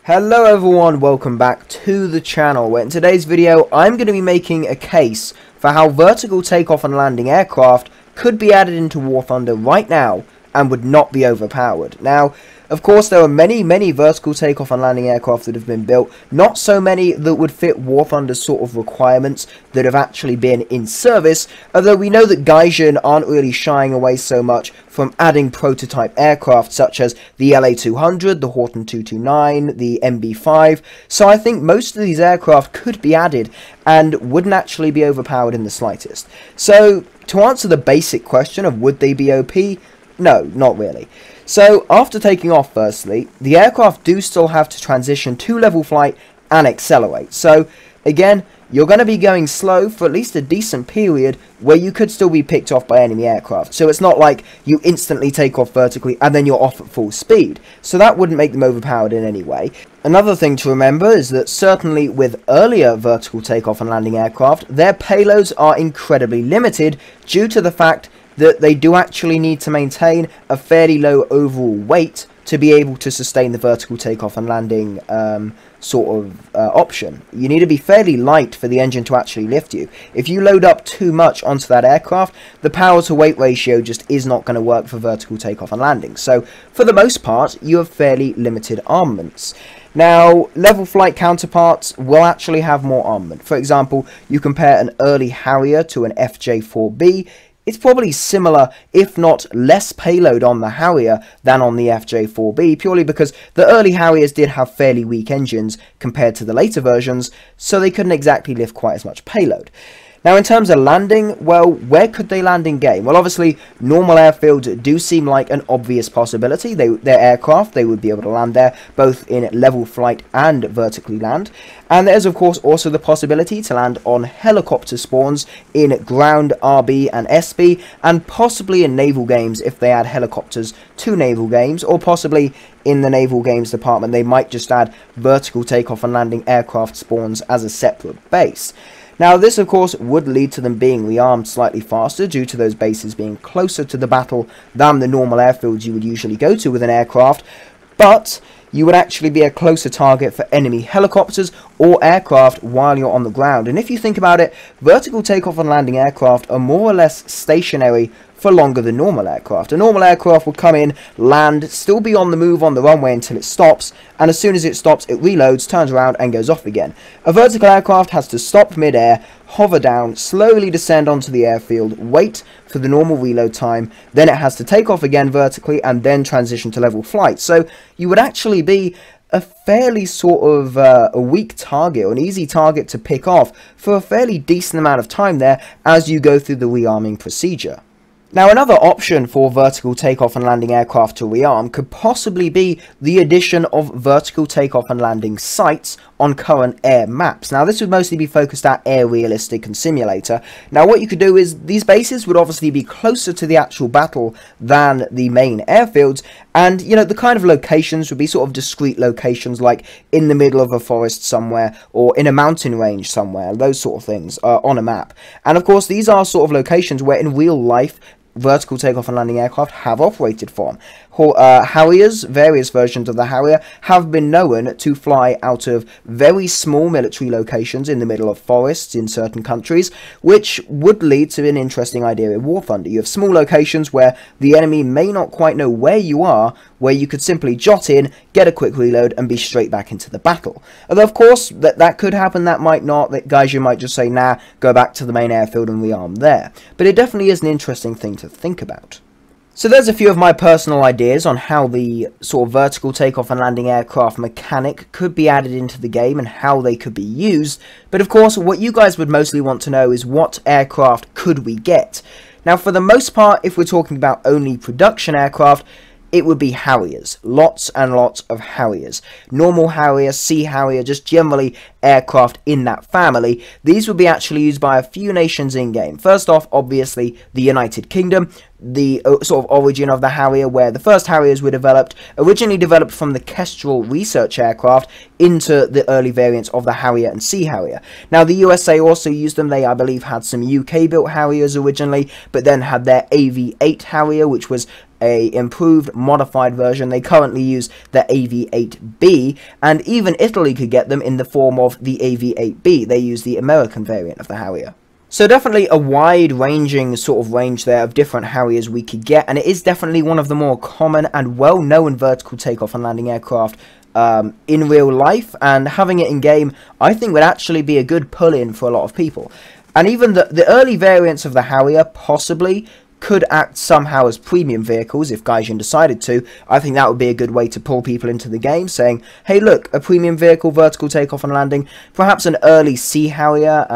Hello everyone, welcome back to the channel, where in today's video I'm going to be making a case for how vertical takeoff and landing aircraft could be added into War Thunder right now and would not be overpowered. Now, of course, there are many vertical takeoff and landing aircraft that have been built, not so many that would fit War Thunder's sort of requirements that have actually been in service, although we know that Gaijin aren't really shying away so much from adding prototype aircraft such as the LA-200, the Horton 229, the MB-5, so I think most of these aircraft could be added and wouldn't actually be overpowered in the slightest. So, to answer the basic question of would they be OP, no, not really. So, after taking off firstly, the aircraft do still have to transition to level flight and accelerate. So, again, you're going to be going slow for at least a decent period where you could still be picked off by enemy aircraft. So it's not like you instantly take off vertically and then you're off at full speed. So that wouldn't make them overpowered in any way. Another thing to remember is that certainly with earlier vertical takeoff and landing aircraft, their payloads are incredibly limited due to the fact that they do actually need to maintain a fairly low overall weight to be able to sustain the vertical takeoff and landing option. You need to be fairly light for the engine to actually lift you. If you load up too much onto that aircraft, the power to weight ratio just is not going to work for vertical takeoff and landing. So, for the most part, you have fairly limited armaments. Now, level flight counterparts will actually have more armament. For example, you compare an early Harrier to an FJ-4B, it's probably similar, if not less payload on the Harrier than on the FJ-4B, purely because the early Harriers did have fairly weak engines compared to the later versions, so they couldn't exactly lift quite as much payload. Now, in terms of landing, well, where could they land in game? Well, obviously, normal airfields do seem like an obvious possibility. Their aircraft, they would be able to land there, both in level flight and vertically land. And there's, of course, also the possibility to land on helicopter spawns in ground RB and SB, and possibly in naval games if they add helicopters to naval games, or possibly in the naval games department, they might just add vertical takeoff and landing aircraft spawns as a separate base. Now, this of course would lead to them being rearmed slightly faster due to those bases being closer to the battle than the normal airfields you would usually go to with an aircraft, but you would actually be a closer target for enemy helicopters or aircraft while you're on the ground. And if you think about it, vertical takeoff and landing aircraft are more or less stationary for longer than normal aircraft. A normal aircraft will come in, land, still be on the move on the runway until it stops, and as soon as it stops, it reloads, turns around, and goes off again. A vertical aircraft has to stop mid-air, hover down, slowly descend onto the airfield, wait for the normal reload time, then it has to take off again vertically, and then transition to level flight. So you would actually be a fairly a weak target, or an easy target to pick off for a fairly decent amount of time there as you go through the rearming procedure. Now, another option for vertical takeoff and landing aircraft to rearm could possibly be the addition of vertical takeoff and landing sites on current air maps. Now, this would mostly be focused at Air Realistic and Simulator. Now, what you could do is these bases would obviously be closer to the actual battle than the main airfields, and, you know, the kind of locations would be sort of discrete locations, like in the middle of a forest somewhere, or in a mountain range somewhere, those sort of things on a map. And, of course, these are sort of locations where in real life vertical takeoff and landing aircraft have operated from. Harriers, various versions of the Harrier, have been known to fly out of very small military locations in the middle of forests in certain countries, which would lead to an interesting idea in War Thunder. You have small locations where the enemy may not quite know where you are, where you could simply jot in, get a quick reload, and be straight back into the battle. Although, of course, that could happen, that might not. That Gaijin might just say, nah, go back to the main airfield and rearm there. But it definitely is an interesting thing to think about. So there's a few of my personal ideas on how the sort of vertical takeoff and landing aircraft mechanic could be added into the game and how they could be used. But of course, what you guys would mostly want to know is what aircraft could we get? Now, for the most part, if we're talking about only production aircraft, it would be Harriers. Lots and lots of Harriers. Normal Harrier, Sea Harrier, just generally aircraft in that family. These would be actually used by a few nations in-game. First off, obviously, the United Kingdom. The sort of origin of the Harrier, where the first Harriers were originally developed from the Kestrel research aircraft into the early variants of the Harrier and Sea Harrier. Now, the USA also used them. They, I believe, had some UK-built Harriers originally, but then had their AV-8 Harrier, which was a improved, modified version. They currently use the AV-8B, and even Italy could get them in the form of the AV-8B. They use the American variant of the Harrier. So definitely a wide-ranging sort of range there of different Harriers we could get, and it is definitely one of the more common and well-known vertical takeoff and landing aircraft in real life, and having it in game I think would actually be a good pull-in for a lot of people. And even the early variants of the Harrier possibly could act somehow as premium vehicles if Gaijin decided to. I think that would be a good way to pull people into the game, saying, hey look, a premium vehicle, vertical takeoff and landing, perhaps an early Sea Harrier,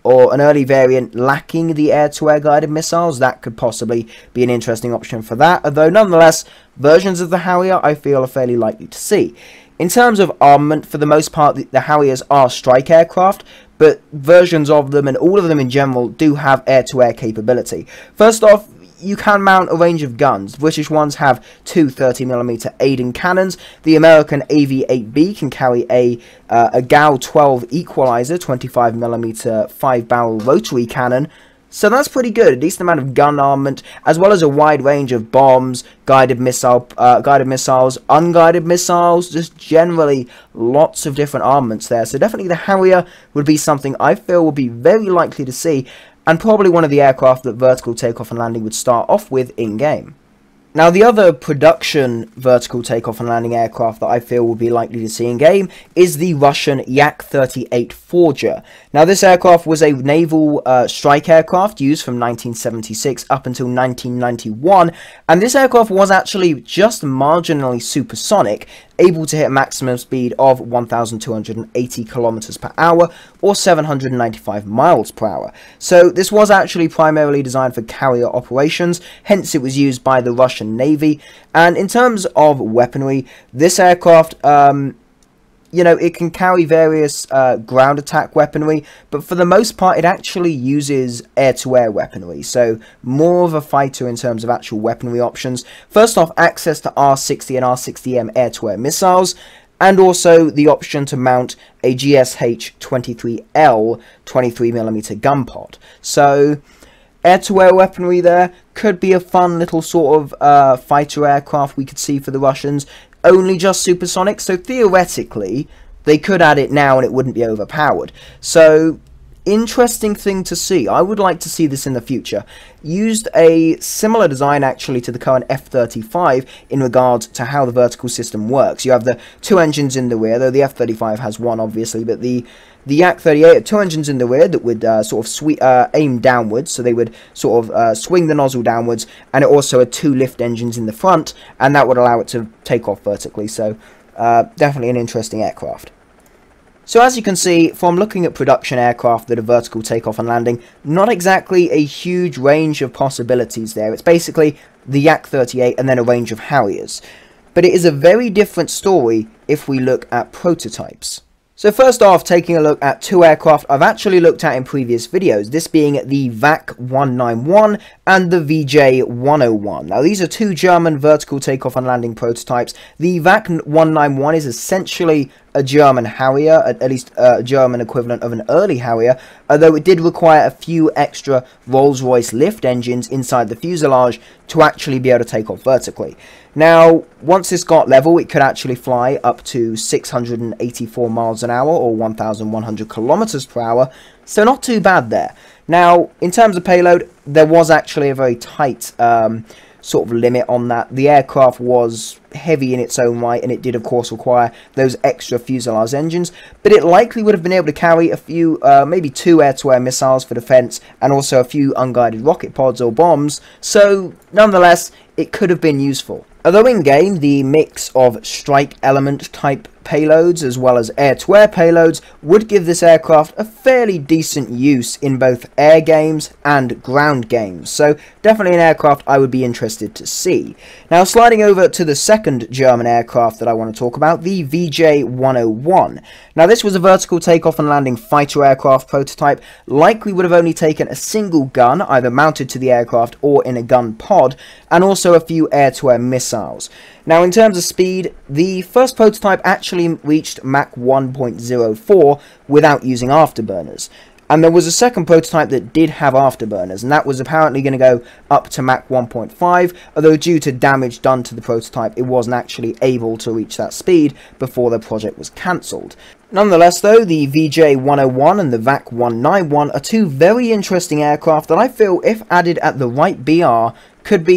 or an early variant lacking the air-to-air guided missiles. That could possibly be an interesting option for that, although nonetheless, versions of the Harrier I feel are fairly likely to see. In terms of armament, for the most part, the Harriers are strike aircraft, but versions of them, and all of them in general, do have air-to-air capability. First off, you can mount a range of guns. British ones have two 30mm Aiden cannons. The American AV-8B can carry a GAU-12 equalizer, 25mm 5-barrel rotary cannon. So that's pretty good, a decent amount of gun armament, as well as a wide range of bombs, guided missiles, unguided missiles, just generally lots of different armaments there. So definitely the Harrier would be something I feel would be very likely to see, and probably one of the aircraft that vertical takeoff and landing would start off with in-game. Now, the other production vertical takeoff and landing aircraft that I feel will be likely to see in-game is the Russian Yak-38 Forger. Now, this aircraft was a naval strike aircraft used from 1976 up until 1991, and this aircraft was actually just marginally supersonic, able to hit a maximum speed of 1,280 kilometers per hour or 795 miles per hour. So this was actually primarily designed for carrier operations, hence it was used by the Russian Navy. And in terms of weaponry, this aircraft, you know, it can carry various ground attack weaponry, but for the most part it actually uses air-to-air weaponry, so more of a fighter in terms of actual weaponry options. First off, access to R60 and R60M air-to-air missiles, and also the option to mount a GSH-23L 23mm gun pod. So air-to-air weaponry there could be a fun little sort of fighter aircraft we could see for the Russians. Only just supersonic, so theoretically they could add it now and it wouldn't be overpowered. So interesting thing to see. I would like to see this in the future. Used a similar design actually to the current F-35 in regards to how the vertical system works. You have the two engines in the rear, though the F-35 has one obviously, but the Yak-38 had two engines in the rear that would sort of aim downwards, so they would sort of swing the nozzle downwards, and it also had two lift engines in the front, and that would allow it to take off vertically. So definitely an interesting aircraft. So as you can see, from looking at production aircraft that are vertical takeoff and landing, not exactly a huge range of possibilities there. It's basically the Yak-38 and then a range of Harriers. But it is a very different story if we look at prototypes. So first off, taking a look at two aircraft I've actually looked at in previous videos, this being the VAC-191 and the VJ-101. Now these are two German vertical takeoff and landing prototypes. The VAC-191 is essentially a German Harrier, at least a German equivalent of an early Harrier, although it did require a few extra Rolls-Royce lift engines inside the fuselage to actually be able to take off vertically. Now, once this got level, it could actually fly up to 684 miles an hour or 1,100 kilometers per hour, so not too bad there. Now, in terms of payload, there was actually a very tight sort of limit on that. The aircraft was heavy in its own right, and it did of course require those extra fuselage engines, but it likely would have been able to carry a few, maybe two air-to-air missiles for defense, and also a few unguided rocket pods or bombs, so nonetheless, it could have been useful. Although in-game, the mix of strike element type payloads as well as air-to-air payloads would give this aircraft a fairly decent use in both air games and ground games, so definitely an aircraft I would be interested to see. Now sliding over to the second German aircraft that I want to talk about, the VJ-101. Now this was a vertical takeoff and landing fighter aircraft prototype, likely would have only taken a single gun, either mounted to the aircraft or in a gun pod, and also a few air-to-air missiles. Now in terms of speed, the first prototype actually reached Mach 1.04 without using afterburners. And there was a second prototype that did have afterburners, and that was apparently going to go up to Mach 1.5, although due to damage done to the prototype, it wasn't actually able to reach that speed before the project was cancelled. Nonetheless though, the VJ-101 and the VAC-191 are two very interesting aircraft that I feel, if added at the right BR, could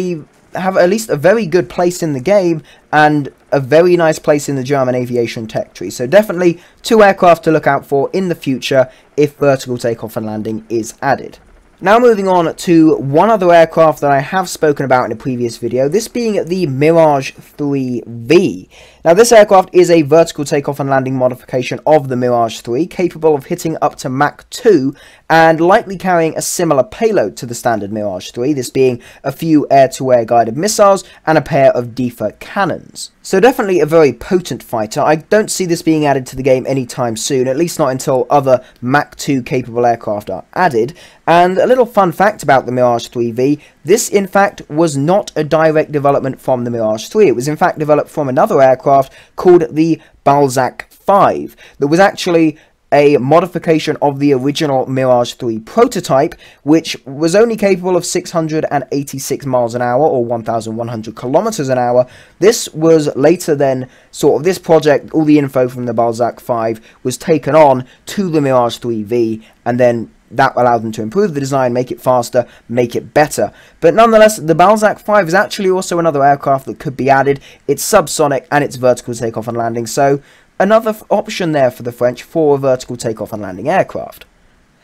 have at least a very good place in the game and a very nice place in the German aviation tech tree. So definitely two aircraft to look out for in the future if vertical takeoff and landing is added. Now moving on to one other aircraft that I have spoken about in a previous video, this being the Mirage 3V. Now this aircraft is a vertical takeoff and landing modification of the Mirage 3, capable of hitting up to Mach 2 and likely carrying a similar payload to the standard Mirage 3, this being a few air-to-air guided missiles and a pair of DEFA cannons. So definitely a very potent fighter. I don't see this being added to the game anytime soon, at least not until other Mach 2 capable aircraft are added. And a little fun fact about the Mirage 3V, this in fact was not a direct development from the Mirage 3, it was in fact developed from another aircraft called the Balzac 5, that was actually a modification of the original Mirage 3 prototype, which was only capable of 686 miles an hour or 1,100 kilometers an hour. This was later then this project, all the info from the Balzac 5 was taken on to the Mirage 3V, and then that allowed them to improve the design, make it faster, make it better. But nonetheless, the Balzac 5 is actually also another aircraft that could be added. It's subsonic and it's vertical takeoff and landing, so another option there for the French for a vertical takeoff and landing aircraft.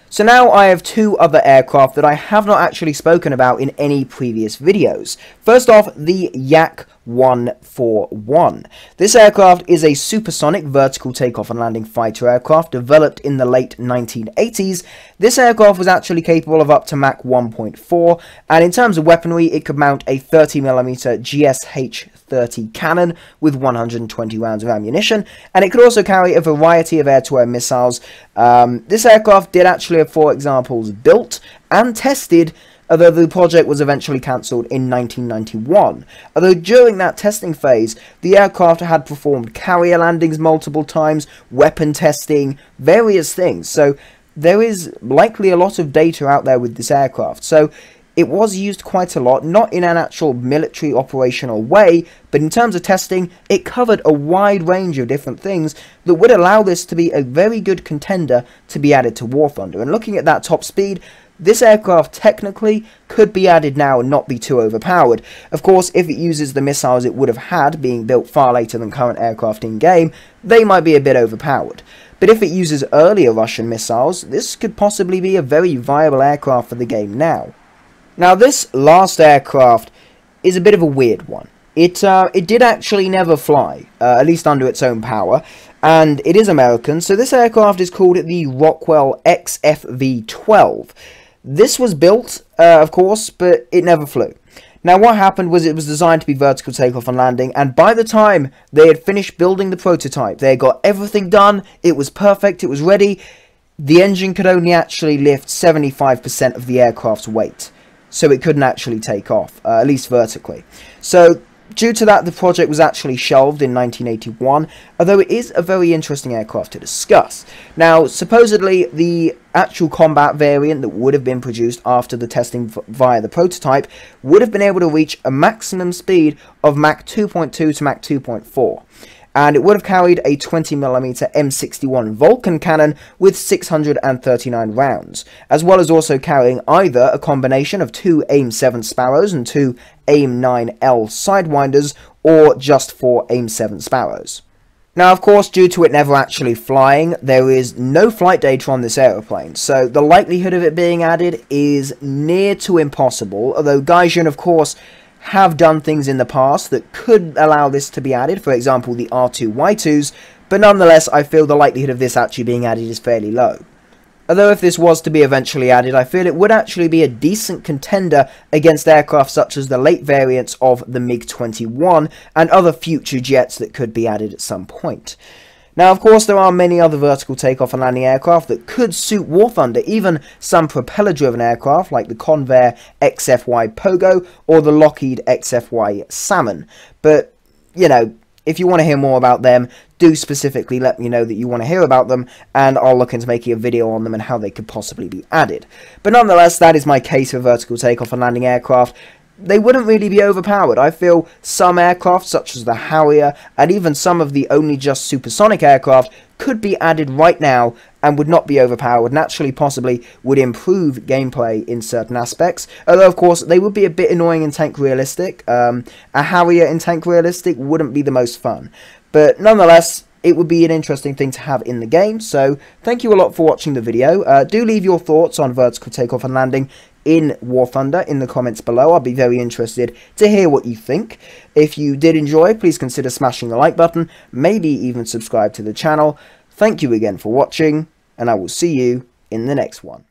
So now I have two other aircraft that I have not actually spoken about in any previous videos. First off, the Yak-141. This aircraft is a supersonic vertical takeoff and landing fighter aircraft developed in the late 1980s. This aircraft was actually capable of up to Mach 1.4, and in terms of weaponry, it could mount a 30mm GSH-30 cannon with 120 rounds of ammunition, and it could also carry a variety of air-to-air missiles. This aircraft did actually have 4 examples built and tested, although the project was eventually cancelled in 1991. Although during that testing phase, the aircraft had performed carrier landings multiple times, weapon testing, various things, so there is likely a lot of data out there with this aircraft. So it was used quite a lot, not in an actual military operational way, but in terms of testing, it covered a wide range of different things that would allow this to be a very good contender to be added to War Thunder. And looking at that top speed, this aircraft technically could be added now and not be too overpowered. Of course, if it uses the missiles it would have had, being built far later than current aircraft in-game, they might be a bit overpowered. But if it uses earlier Russian missiles, this could possibly be a very viable aircraft for the game now. Now this last aircraft is a bit of a weird one. It did actually never fly, at least under its own power, and it is American, so this aircraft is called the Rockwell XFV-12. This was built, of course, but it never flew. Now what happened was it was designed to be vertical takeoff and landing, and by the time they had finished building the prototype, they had got everything done, it was perfect, it was ready, the engine could only actually lift 75% of the aircraft's weight. So it couldn't actually take off, at least vertically. So due to that, the project was actually shelved in 1981, although it is a very interesting aircraft to discuss. Now, supposedly, the actual combat variant that would have been produced after the testing via the prototype would have been able to reach a maximum speed of Mach 2.2 to Mach 2.4. And it would have carried a 20mm M61 Vulcan cannon with 639 rounds, as well as also carrying either a combination of 2 AIM-7 Sparrows and 2 AIM-9L Sidewinders, or just 4 AIM-7 Sparrows. Now, of course, due to it never actually flying, there is no flight data on this aeroplane, so the likelihood of it being added is near to impossible, although Gaijin, of course, have done things in the past that could allow this to be added, for example the R2Y2s, but nonetheless I feel the likelihood of this actually being added is fairly low. Although if this was to be eventually added, I feel it would actually be a decent contender against aircraft such as the late variants of the MiG-21 and other future jets that could be added at some point. Now, of course, there are many other vertical takeoff and landing aircraft that could suit War Thunder, even some propeller-driven aircraft like the Convair XFY Pogo or the Lockheed XFY Salmon. But, you know, if you want to hear more about them, do specifically let me know that you want to hear about them, and I'll look into making a video on them and how they could possibly be added. But nonetheless, that is my case for vertical takeoff and landing aircraft. They wouldn't really be overpowered. I feel some aircraft, such as the Harrier, and even some of the only just supersonic aircraft, could be added right now and would not be overpowered, and actually possibly would improve gameplay in certain aspects. Although, of course, they would be a bit annoying in tank realistic. A Harrier in tank realistic wouldn't be the most fun. But nonetheless, it would be an interesting thing to have in the game. So, thank you a lot for watching the video. Do leave your thoughts on vertical takeoff and landing in War Thunder in the comments below. I'll be very interested to hear what you think. If you did enjoy, please consider smashing the like button, maybe even subscribe to the channel. Thank you again for watching, and I will see you in the next one.